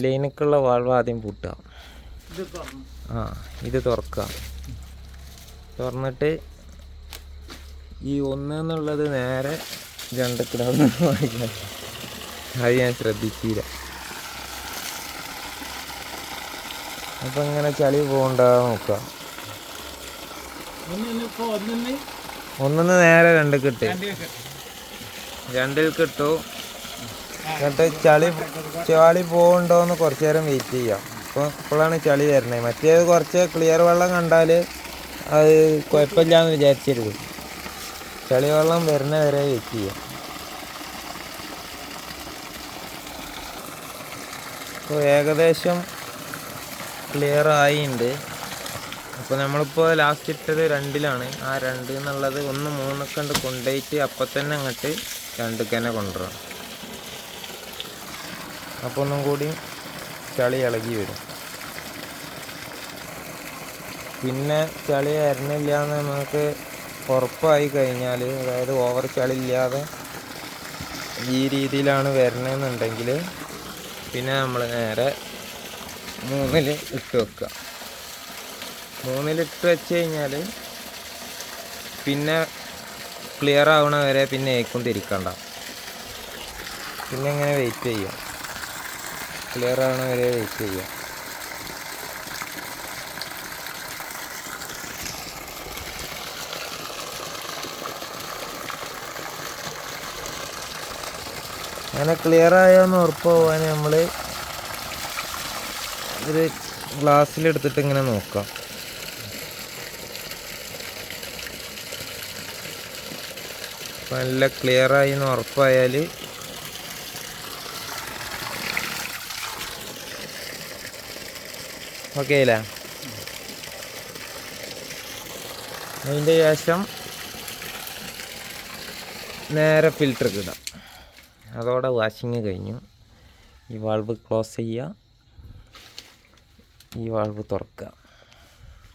ലൈനക്കുള്ള valve ആദ്യം പൂട്ടുക. ഇത് തുറക്കുക. തുറന്നിട്ട് ഈ 1 എന്നുള്ളത് നേരെ 2 കിടാന്ന് വാങ്ങിക്കാം. അത് ഞാൻ ശ്രദ്ധിച്ചില്ല. അപ്പം ഇങ്ങനെ ചളി പോകണ്ടാകാൻ നോക്കുക. 1 നേരെ 2 കിട്ട്, 2 കിട്ടു. എന്നിട്ട് ചളി പോകണ്ടോന്ന് കുറച്ച് നേരം വെയിറ്റ് ചെയ്യാം. ഇപ്പോഴാണ് ചളി വരുന്നത്. മറ്റേത് കുറച്ച് ക്ലിയർ വെള്ളം കണ്ടാൽ അത് കുഴപ്പമില്ലാന്ന് വിചാരിച്ചരുത്. ചളി വെള്ളം വരുന്ന വരെ വെയിറ്റ് ചെയ്യാം. ഇപ്പോൾ ഏകദേശം ക്ലിയർ ആയിട്ടുണ്ട്. അപ്പോൾ നമ്മളിപ്പോൾ ലാസ്റ്റ് ഇട്ടത് 2-ലാണ്. ആ 2 എന്നുള്ളത് 1 3 കണ്ട് കൊണ്ടുപോയിട്ട് അപ്പം തന്നെ അങ്ങോട്ട് 2 തന്നെ കൊണ്ടുവരാം. അപ്പോൾ ഒന്നും കൂടി ചളി ഇളകി വരും. പിന്നെ ചളി വരണില്ല എന്ന് നമുക്ക് ഉറപ്പായി കഴിഞ്ഞാൽ, അതായത് ഓവർ ചളി ഇല്ലാതെ ഈ രീതിയിലാണ് വരണമെന്നുണ്ടെങ്കിൽ പിന്നെ നമ്മൾ നേരെ 3-ൽ ഇട്ട് വെക്കുക. 3-ൽ ഇട്ട് വെച്ച് കഴിഞ്ഞാൽ പിന്നെ ക്ലിയർ ആവണ വരെ പിന്നെ ഏക്കും തിരിക്കണ്ട. പിന്നെ ഇങ്ങനെ വെയിറ്റ് ചെയ്യാം. ക്ലിയർ ആവണ വരെ വെയിറ്റ് ചെയ്യാം. അങ്ങനെ ക്ലിയർ ആയോന്ന് ഉറപ്പ് പോകാൻ നമ്മൾ ഒരു ഗ്ലാസ്സിലെടുത്തിട്ട് ഇങ്ങനെ നോക്കാം. നല്ല ക്ലിയർ ആയി എന്ന് ഉറപ്പായാൽ ഓക്കെ അല്ലേ? അതിൻ്റെ ശേഷം നേരെ ഫിൽറ്റർക്ക് ഇടാം. അതോടെ വാഷിങ് കഴിഞ്ഞു. ഈ വാൾവ് ക്ലോസ് ചെയ്യുക, ഈ വാൾവ് തുറക്കുക.